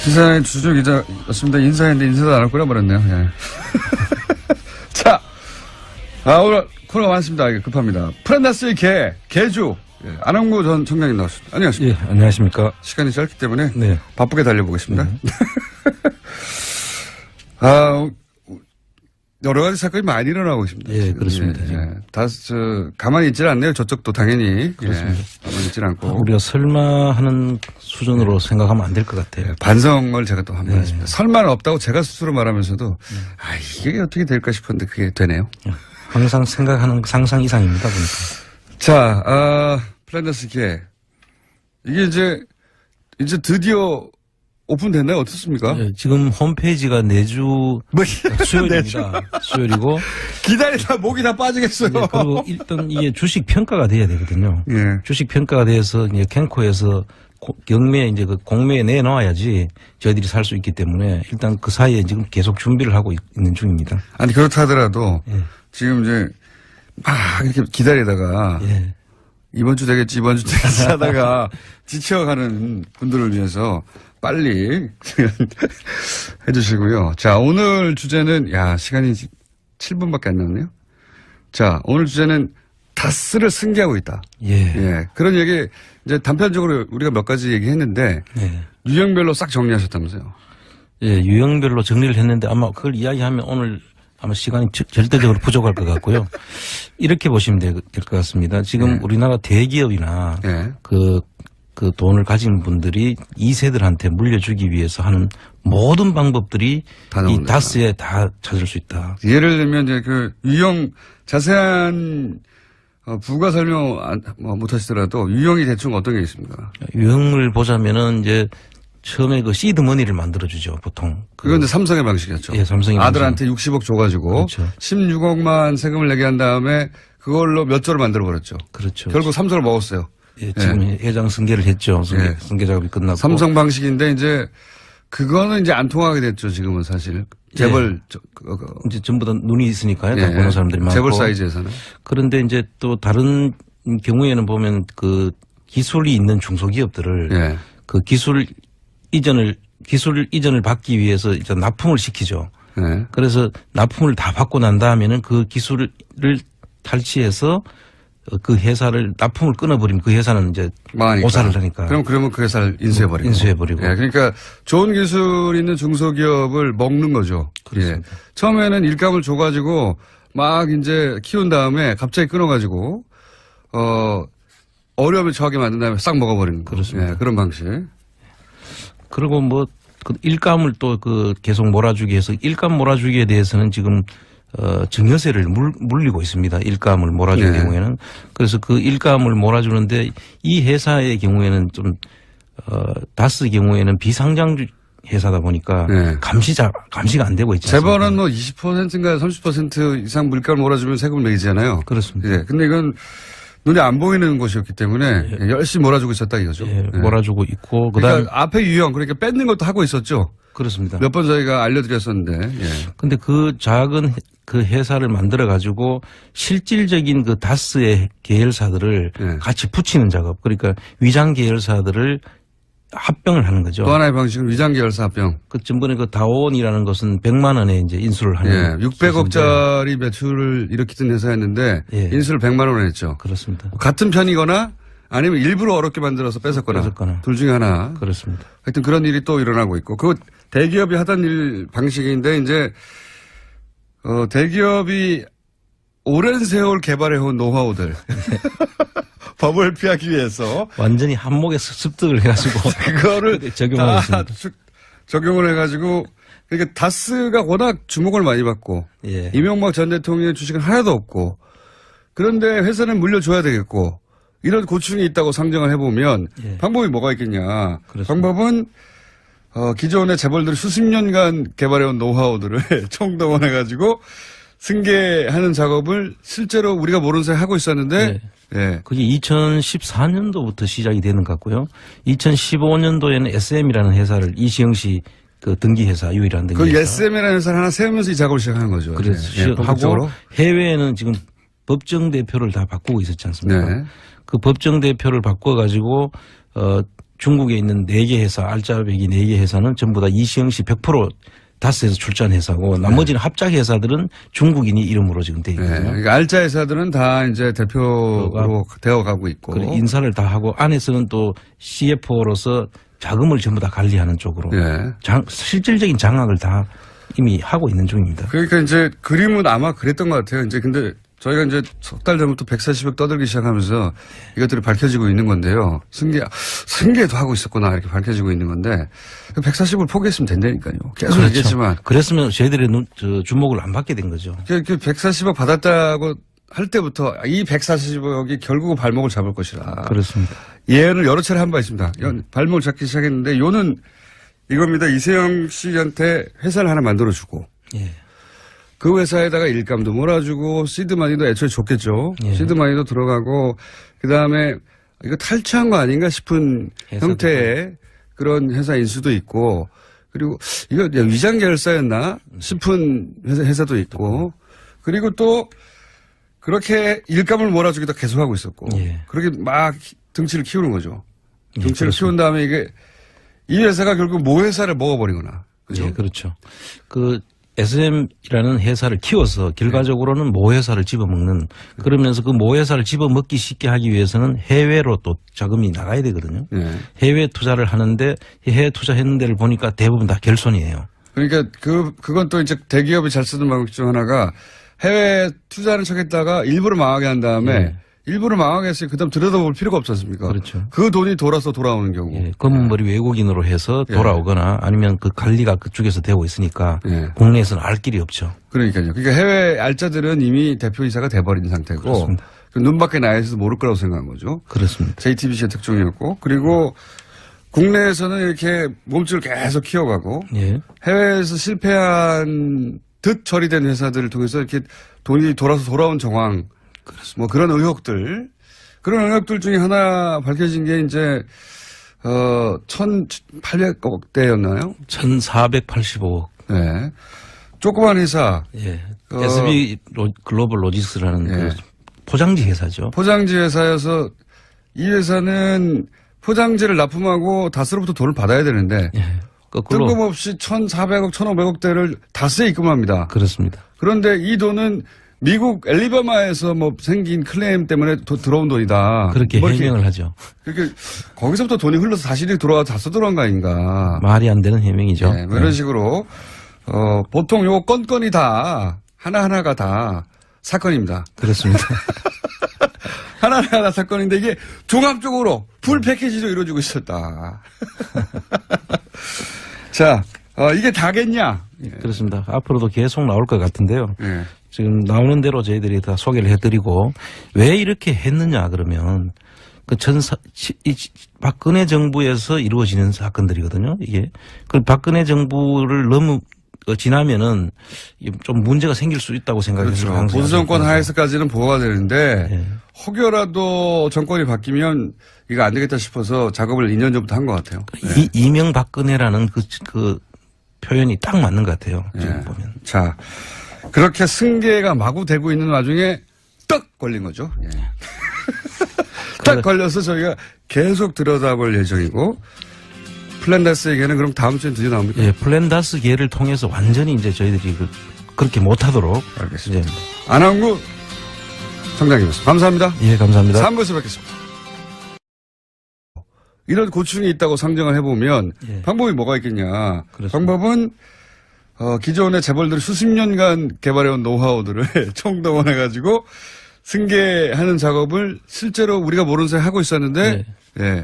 시사인 주주 기자였습니다. 인사했는데 인사도 안 할 거라 버렸네요. 예. 자, 오늘 코너가 많습니다. 이게 급합니다. 프란다스의 개주. 예, 안홍구 전 청장님 나왔습니다. 안녕하십니까. 예, 안녕하십니까. 시간이 짧기 때문에 네. 바쁘게 달려보겠습니다. 여러 가지 사건이 많이 일어나고 있습니다. 예, 그렇습니다. 예. 가만히 있질 않네요. 저쪽도 당연히. 그렇습니다. 예, 가만히 있질 않고. 우리가 설마 하는 수준으로 생각하면 안 될 것 같아요. 예, 반성을 제가 또 한번 했습니다. 설마는 없다고 제가 스스로 말하면서도 이게 어떻게 될까 싶었는데 그게 되네요. 항상 생각하는 상상 이상입니다, 보니까. 자, 플란다스 개. 이게 이제 드디어 오픈됐나요? 어떻습니까? 예, 지금 홈페이지가 내주 수요일입니다. 수요일이고. 기다리다 목이 다 빠지겠어요. 예, 그리고 일단 이게 주식 평가가 돼야 되거든요. 예. 주식 평가가 돼서 이제 캔코에서 경매에 이제 그 공매에 내놓아야지 저희들이 살 수 있기 때문에 일단 그 사이에 지금 계속 준비를 하고 있는 중입니다. 아니, 그렇다 하더라도 예. 지금 이제 막 이렇게 기다리다가 예. 이번 주 되겠지 하다가 지쳐가는 분들을 위해서 빨리 해주시고요. 자, 오늘 주제는, 시간이 7분밖에 안 남네요. 자, 오늘 주제는 다스를 승계하고 있다. 예. 그런 얘기, 이제 단편적으로 우리가 몇 가지 얘기했는데, 예. 유형별로 싹 정리하셨다면서요. 예, 유형별로 정리를 했는데 아마 그걸 이야기하면 오늘 아마 시간이 절대적으로 부족할 것 같고요. 이렇게 보시면 될 것 같습니다. 지금 우리나라 대기업이나 그 돈을 가진 분들이 2세들한테 물려주기 위해서 하는 모든 방법들이 이 다스에 다 찾을 수 있다. 예를 들면 이제 그 유형 자세한 부가 설명 못 하시더라도 유형이 대충 어떤 게 있습니까? 유형을 보자면은 이제 처음에 그 시드 머니를 만들어주죠, 보통. 그건 이제 삼성의 방식이었죠. 예, 삼성의 아들한테 60억 줘가지고. 그렇죠. 16억만 세금을 내게 한 다음에 그걸로 몇 조를 만들어버렸죠. 그렇죠. 결국 삼성을 먹었어요. 예, 지금 회장 승계를 했죠. 승계 작업이 끝났고. 삼성 방식인데 이제 그거는 이제 안 통하게 됐죠, 지금은 사실. 재벌. 이제 전부 다 눈이 있으니까요. 다 보는 사람들이 많고. 재벌 사이즈에서는. 그런데 이제 또 다른 경우에는 보면 그 기술이 있는 중소기업들을 그 기술 이전을 받기 위해서 이제 납품을 시키죠. 그래서 납품을 다 받고 난 다음에는 그 기술을 탈취해서 그 회사를 납품을 끊어버리면 그 회사는 이제 망하니까. 오사를 하니까. 그러면 그 회사를 인수해버리고. 인수해버리고. 그러니까 좋은 기술 있는 중소기업을 먹는 거죠. 그렇습니다. 처음에는 일감을 줘가지고 막 이제 키운 다음에 갑자기 끊어가지고 어려움을 처하게 만든 다음에 싹 먹어버리는 거. 그렇습니다. 그런 방식. 그리고 그 일감을 또 계속 몰아주기 해서 일감 몰아주기에 대해서는 지금 증여세를 물리고 있습니다. 일감을 몰아주는 경우에는. 그래서 그 일감을 몰아주는데 이 회사의 경우에는 좀 다스 경우에는 비상장 회사다 보니까 감시가 안 되고 있지 않습니까? 재벌은 20%인가 30% 이상 물가를 몰아주면 세금을 매기잖아요. 그렇습니다. 근데 이건 눈에 안 보이는 곳이었기 때문에 열심히 몰아주고 있었다 이거죠. 몰아주고 있고 그러니까 앞에 유형 그러니까 뺏는 것도 하고 있었죠. 그렇습니다. 몇 번 저희가 알려드렸었는데. 근데 그 작은 그 회사를 만들어 가지고 실질적인 그 다스의 계열사들을 같이 붙이는 작업. 그러니까 위장 계열사들을 합병을 하는 거죠. 또 하나의 방식은 위장 계열사 합병. 그 전번에 그 다원이라는 것은 100만 원에 이제 인수를 하는. 600억짜리 매출을 일으키던 회사였는데 인수를 100만 원에 했죠. 그렇습니다. 같은 편이거나 아니면 일부러 어렵게 만들어서 뺏었거나. 둘 중에 하나. 그렇습니다. 하여튼 그런 일이 또 일어나고 있고. 그 대기업이 하던 일 방식인데 이제 대기업이 오랜 세월 개발해온 노하우들. 법을 피하기 위해서. 완전히 한목에 습득을 해가지고. 그거를 적용하고 있습니다. 적용을 해가지고. 그러니까 다스가 워낙 주목을 많이 받고. 이명박 전 대통령의 주식은 하나도 없고. 그런데 회사는 물려줘야 되겠고. 이런 고충이 있다고 상정을 해보면 방법이 뭐가 있겠냐. 그렇습니다. 방법은 기존의 재벌들이 수십 년간 개발해온 노하우들을 총동원해가지고 승계하는 작업을 실제로 우리가 모르는 사이에 하고 있었는데 그게 2014년도부터 시작이 되는 것 같고요. 2015년도에는 SM이라는 회사를 이시영 씨 그 등기회사 유일한 등기회사. 그 SM이라는 회사를 하나 세우면서 이 작업을 시작하는 거죠. 그래서 하고 해외에는 지금 법정 대표를 다 바꾸고 있었지 않습니까? 그 법정 대표를 바꿔가지고 중국에 있는 4개 회사, 알짜배기 4개 회사는 전부 다 이시영 씨 100% 다스에서 출자한 회사고 나머지는 합작 회사들은 중국인이 이름으로 지금 돼 있거든요. 그러니까 알짜 회사들은 다 이제 대표로 되어가고 있고. 그리고 인사를 다 하고 안에서는 또 CFO로서 자금을 전부 다 관리하는 쪽으로 실질적인 장악을 다 이미 하고 있는 중입니다. 그러니까 이제 그림은 아마 그랬던 것 같아요. 이제 근데 저희가 이제 석 달 전부터 140억 떠들기 시작하면서 이것들이 밝혀지고 있는 건데요. 승계도 하고 있었구나 이렇게 밝혀지고 있는 건데 140을 포기했으면 된다니까요. 계속 그렇죠. 얘기했지만. 그랬으면 저희들의 주목을 안 받게 된 거죠. 그 140억 받았다고 할 때부터 이 140억이 결국은 발목을 잡을 것이라. 그렇습니다. 예언을 여러 차례 한 바 있습니다. 발목을 잡기 시작했는데 요는 이겁니다. 이세영 씨한테 회사를 하나 만들어주고. 예. 그 회사에다가 일감도 몰아주고 시드마니도 애초에 줬겠죠. 예. 시드마니도 들어가고 그다음에 이거 탈취한 거 아닌가 싶은 형태의 그런 회사 인수도 있고 그리고 이거 위장 결사였나 싶은 회사도 있고 그리고 또 그렇게 일감을 몰아주기도 계속하고 있었고 예. 그렇게 막 등치를 키우는 거죠. 등치를 예, 키운 다음에 이게 이 회사가 결국 모 회사를 먹어버리거나. 그죠? 예, 그렇죠. 그 SM이라는 회사를 키워서 결과적으로는 모 회사를 집어먹는 그러면서 그 모 회사를 집어먹기 쉽게 하기 위해서는 해외로 또 자금이 나가야 되거든요. 해외 투자를 하는데 해외 투자했는 데를 보니까 대부분 다 결손이에요. 그러니까 그건 또 이제 대기업이 잘 쓰는 방법 중 하나가 해외 투자하는 척 했다가 일부러 망하게 한 다음에 일부러 망하게 했으니 그다음 들여다볼 필요가 없지 않습니까? 그렇죠. 그 돈이 돌아오는 경우. 예, 검은머리 외국인으로 해서 돌아오거나 아니면 그 관리가 그쪽에서 되고 있으니까 국내에서는 알 길이 없죠. 그러니까요. 그러니까 해외 알짜들은 이미 대표이사가 돼버린 상태고 그렇습니다. 눈 밖에 나야 있어서 모를 거라고 생각한 거죠. 그렇습니다. JTBC의 특종이었고 그리고 국내에서는 이렇게 몸집을 계속 키워가고 해외에서 실패한 듯 처리된 회사들을 통해서 이렇게 돈이 돌아온 정황 뭐 그런 의혹들 중에 하나 밝혀진 게 이제 1,800억대였나요? 1,485억. 네. 조그만 회사. SB 글로벌 로지스라는 그 포장지 회사죠. 포장지 회사여서 이 회사는 포장지를 납품하고 다스로부터 돈을 받아야 되는데 뜬금없이 1,400억, 1,500억대를 다스에 입금합니다. 그렇습니다. 그런데 이 돈은 미국 엘리바마에서 뭐 생긴 클레임 때문에 들어온 돈이다. 그렇게 해명을 하죠. 그렇게 거기서부터 돈이 흘러서 사실이 다써 들어온 거 아닌가. 말이 안 되는 해명이죠. 네, 뭐 이런 식으로 보통 요 건건이 다 하나하나가 다 사건입니다. 그렇습니다. 하나하나 다 사건인데 이게 종합적으로 풀 패키지로 이루어지고 있었다. 자, 이게 다겠냐? 그렇습니다. 앞으로도 계속 나올 것 같은데요. 지금 나오는 대로 저희들이 다 소개를 해드리고 왜 이렇게 했느냐 그러면 박근혜 정부에서 이루어지는 사건들이거든요. 이게 그 박근혜 정부를 너무 지나면은 좀 문제가 생길 수 있다고 생각해서 그렇죠. 보수 정권 하에서까지는 보호가 되는데 혹여라도 정권이 바뀌면 이거 안 되겠다 싶어서 작업을 2년 전부터 한 것 같아요. 이명박근혜라는 그 표현이 딱 맞는 것 같아요. 지금 보면. 자, 그렇게 승계가 마구 되고 있는 와중에 떡 걸린 거죠. 딱 걸려서 저희가 계속 들여다볼 예정이고 플랜다스에게는 그럼 다음 주에 드디어 나옵니까? 예, 플랜다스 계를 통해서 완전히 이제 저희들이 그렇게 못하도록. 알겠습니다. 안항구 청장님이었습니다. 감사합니다. 예, 감사합니다. 3부에서 뵙겠습니다. 이런 고충이 있다고 상정을 해보면 방법이 뭐가 있겠냐. 그렇습니다. 방법은 기존의 재벌들이 수십 년간 개발해온 노하우들을 총동원해가지고 승계하는 작업을 실제로 우리가 모르는 사이 하고 있었는데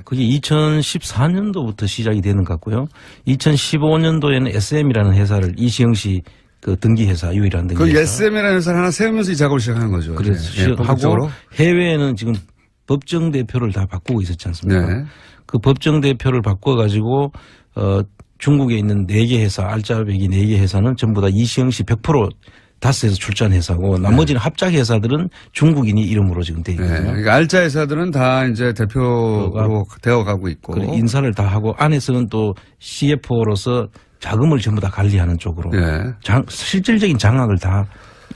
그게 2014년도부터 시작이 되는 것 같고요. 2015년도에는 SM이라는 회사를 이시영 씨 그 등기회사 유일한 등기회사. 그 SM이라는 회사를 하나 세우면서 이 작업을 시작하는 거죠. 그래서 하고 해외에는 지금 법정 대표를 다 바꾸고 있었지 않습니까? 그 법정 대표를 바꿔가지고 중국에 있는 4개 회사, 알짜배기 4개 회사는 전부 다 이시영 씨 100% 다스에서 출자한 회사고 나머지는 합작 회사들은 중국인이 이름으로 지금 돼 있거든요. 그러니까 알짜 회사들은 다 이제 대표로 되어가고 있고 인사를 다 하고 안에서는 또 CFO로서 자금을 전부 다 관리하는 쪽으로 실질적인 장악을 다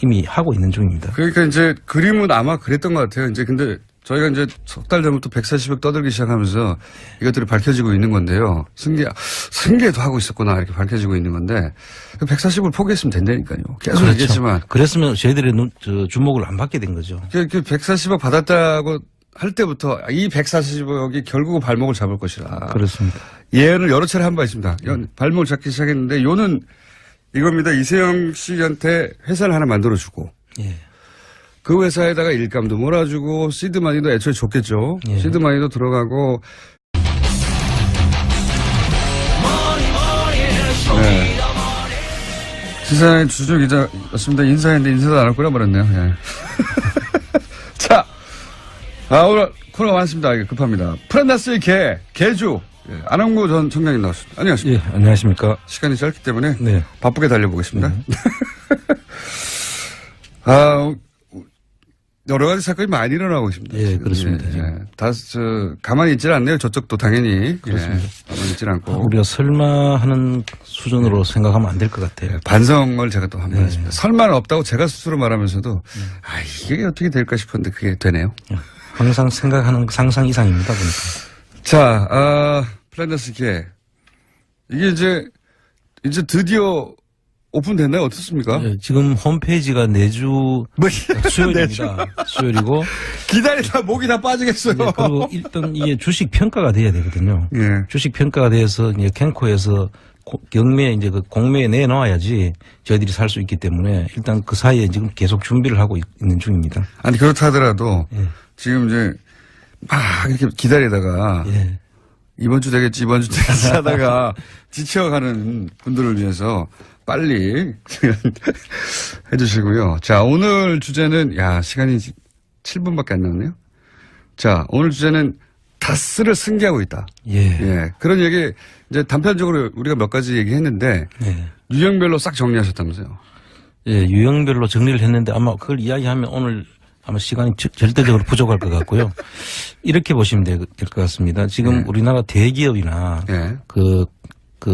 이미 하고 있는 중입니다. 그러니까 이제 그림은 아마 그랬던 것 같아요. 이제 근데 저희가 이제 석 달 전부터 140억 떠들기 시작하면서 이것들이 밝혀지고 있는 건데요. 승계도 하고 있었구나 이렇게 밝혀지고 있는 건데 140을 포기했으면 된다니까요. 계속 그렇죠. 얘기했지만. 그랬으면 저희들의 주목을 안 받게 된 거죠. 그 140억 받았다고 할 때부터 이 140억이 결국은 발목을 잡을 것이라. 그렇습니다. 예언을 여러 차례 한 바 있습니다. 발목을 잡기 시작했는데 요는 이겁니다. 이세영 씨한테 회사를 하나 만들어주고. 예. 그 회사에다가 일감도 몰아주고 시드마니도 애초에 줬겠죠. 예. 시드마니도 들어가고. 네. 시사의 주주 기자였습니다. 인사했는데 인사도 안 하고 끊어버렸네요. 예. 자, 오늘 코너가 많습니다. 이게 급합니다. 프란다스의 개주. 예. 안홍구 전 청장님 나왔습니다. 안녕하십니까. 예, 안녕하십니까. 시간이 짧기 때문에 네. 바쁘게 달려보겠습니다. 여러 가지 사건이 많이 일어나고 있습니다. 예, 그렇습니다. 가만히 있질 않네요. 저쪽도 당연히. 그렇습니다. 가만히 있질 않고. 우리가 설마 하는 수준으로 생각하면 안 될 것 같아요. 반성을 제가 또 한번 했습니다. 설마는 없다고 제가 스스로 말하면서도 이게 어떻게 될까 싶었는데 그게 되네요. 항상 생각하는 상상 이상입니다. 보니까. 자, 플랜더스 개. 이게 이제 드디어 오픈됐나요? 어떻습니까? 예, 지금 홈페이지가 내주 수요일입니다. 수요일이고. 기다리다 목이 다 빠지겠어요. 예, 그리고 일단 이게 주식 평가가 돼야 되거든요. 예. 주식 평가가 돼서 이제 캔코에서 경매에 이제 그 공매에 내놓아야지 저희들이 살 수 있기 때문에 일단 그 사이에 지금 계속 준비를 하고 있는 중입니다. 아니 그렇다 하더라도 예. 지금 이제 막 이렇게 기다리다가 예. 이번 주 되겠지 하다가 지쳐가는 분들을 위해서 빨리 해주시고요. 자, 오늘 주제는 시간이 7분밖에 안 남았네요. 자, 오늘 주제는 다스를 승계하고 있다. 예. 그런 얘기 이제 단편적으로 우리가 몇 가지 얘기했는데 예. 유형별로 싹 정리하셨다면서요. 예, 유형별로 정리를 했는데 아마 그걸 이야기하면 오늘 아마 시간이 절대적으로 부족할 것 같고요. 이렇게 보시면 될 것 같습니다. 지금 우리나라 대기업이나 그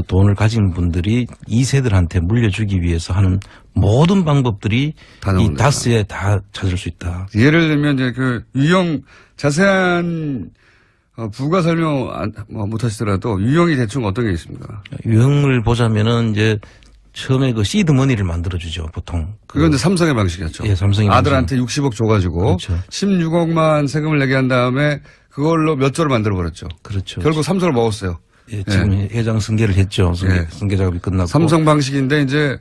돈을 가진 분들이 2세들한테 물려주기 위해서 하는 모든 방법들이 이 다스에 다 찾을 수 있다. 예를 들면 이제 그 유형 자세한 부가 설명 못 하시더라도 유형이 대충 어떤 게 있습니까? 유형을 보자면은 이제 처음에 그 시드 머니를 만들어주죠, 보통. 그건 이제 삼성의 방식이었죠. 예, 삼성의 아들한테 60억 줘가지고. 그렇죠. 16억만 세금을 내게 한 다음에 그걸로 몇 조를 만들어버렸죠. 그렇죠. 결국 삼성을 먹었어요. 예, 지금 회장 승계를 했죠. 승계 작업이 끝났고. 삼성 방식인데 이제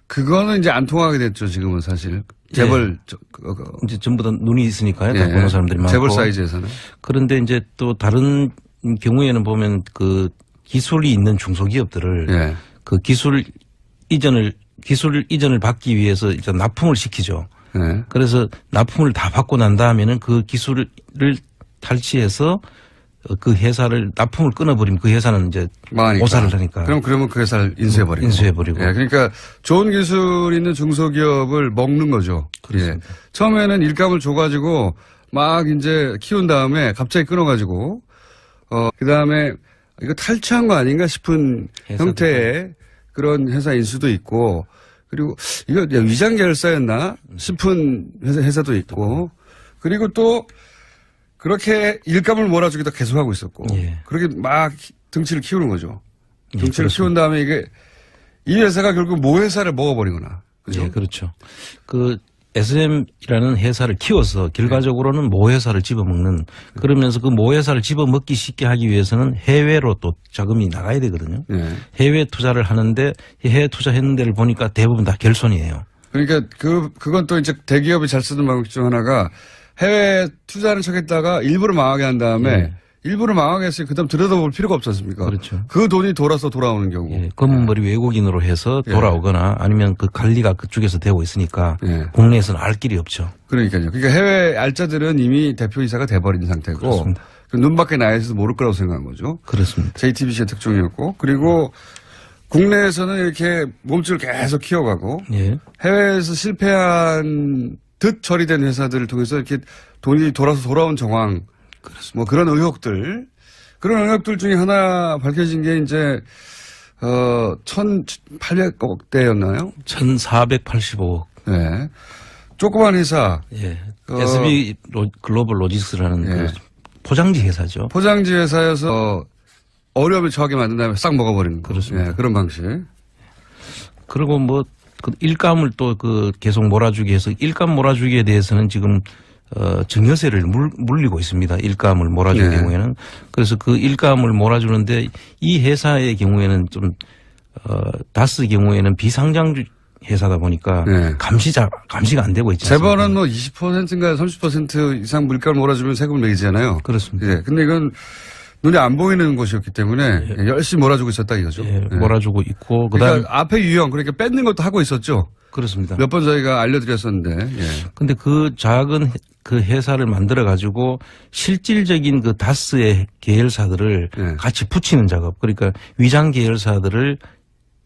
그거는 이제 안 통하게 됐죠, 지금은 사실. 재벌. 이제 전부 다 눈이 있으니까요. 다 보는 사람들이 많고. 재벌 사이즈에서는. 그런데 이제 또 다른 경우에는 보면 그 기술이 있는 중소기업들을 그 기술 이전을 받기 위해서 이제 납품을 시키죠. 그래서 납품을 다 받고 난 다음에는 그 기술을 탈취해서 그 회사를 납품을 끊어버리면 그 회사는 이제 망하니까. 오사를 하니까. 그러면 그 회사를 인수해버리고. 그러니까 좋은 기술 있는 중소기업을 먹는 거죠. 그렇습니다. 처음에는 일감을 줘가지고 막 이제 키운 다음에 갑자기 끊어가지고 그 다음에 이거 탈취한 거 아닌가 싶은 형태의 그런 회사 인수도 있고 그리고 이거 위장 계열사였나 싶은 회사도 있고 그리고 또 그렇게 일감을 몰아주기도 계속하고 있었고 그렇게 막 등치를 키우는 거죠. 등치를 키운 다음에 이게 이 회사가 결국 모 회사를 먹어버리거나. 그죠? 예, 그렇죠. 그 SM이라는 회사를 키워서 결과적으로는 모 회사를 집어먹는 그러면서 그 모 회사를 집어먹기 쉽게 하기 위해서는 해외로 또 자금이 나가야 되거든요. 해외 투자를 하는데 해외 투자했는 데를 보니까 대부분 다 결손이에요. 그러니까 그건 또 이제 대기업이 잘 쓰는 방법 중 하나가 해외 투자를 척했다가 일부러 망하게 한 다음에 일부러 망하게 했으니 그다음 들여다볼 필요가 없지 않습니까? 그렇죠. 그 돈이 돌아오는 경우. 검은머리 외국인으로 해서 돌아오거나 아니면 그 관리가 그쪽에서 되고 있으니까 국내에서는 알 길이 없죠. 그러니까요. 그러니까 해외 알짜들은 이미 대표이사가 돼버린 상태고 그렇습니다. 눈 밖에 나 있어서 모를 거라고 생각한 거죠. 그렇습니다. JTBC의 특종이었고 그리고 국내에서는 이렇게 몸집을 계속 키워가고 해외에서 실패한 듯 처리된 회사들을 통해서 이렇게 돈이 돌아온 정황 뭐 그런 의혹들 중에 하나 밝혀진 게 이제 1,800억대였나요? 1,485억. 네. 조그만 회사. 예. SB 글로벌 로지스라는 예. 그 포장지 회사죠. 포장지 회사여서 어려움을 처하게 만든 다음에 싹 먹어버리는 거. 그렇습니다. 예, 그런 방식. 그리고 뭐 그 일감을 또 그 계속 몰아주기 해서 일감 몰아주기에 대해서는 지금 증여세를 물리고 있습니다. 일감을 몰아줄 네. 경우에는. 그래서 그 일감을 몰아주는데 이 회사의 경우에는 좀 다스 경우에는 비상장 회사다 보니까 네. 감시가 안 되고 있지 않습니까? 재벌은 뭐 20%인가 30% 이상 물가를 몰아주면 세금을 매기잖아요. 그렇습니다. 예. 근데 이건 눈에 안 보이는 곳이었기 때문에 열심히 몰아주고 있었다 이거죠. 예, 예. 몰아주고 있고 그다음 그러니까 앞에 유형 그러니까 뺏는 것도 하고 있었죠. 그렇습니다. 몇 번 저희가 알려드렸었는데. 예. 근데 그 작은 그 회사를 만들어 가지고 실질적인 그 다스의 계열사들을 네. 같이 붙이는 작업. 그러니까 위장 계열사들을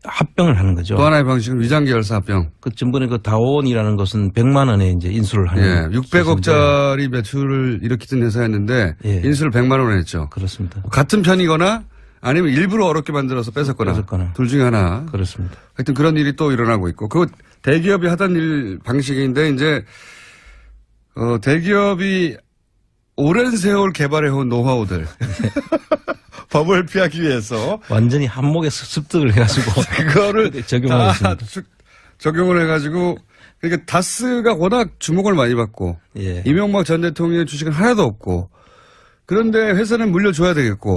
합병을 하는 거죠. 또 하나의 방식은 위장계열사 합병. 그 전번에 그 다원이라는 것은 100만 원에 이제 인수를 하는. 예. 600억짜리 매출을 일으키던 회사였는데 예. 인수를 100만 원에 했죠. 그렇습니다. 같은 편이거나 아니면 일부러 어렵게 만들어서 뺏었거나 둘 중에 하나. 그렇습니다. 하여튼 그런 일이 또 일어나고 있고 그 대기업이 하던 일 방식인데 이제 대기업이 오랜 세월 개발해온 노하우들 법을 피하기 위해서 완전히 한목에 습득을 해가지고 그거를 적용하고 있습니다. 적용을 해가지고 그러니까 다스가 워낙 주목을 많이 받고 예. 이명박 전 대통령의 주식은 하나도 없고 그런데 회사는 물려줘야 되겠고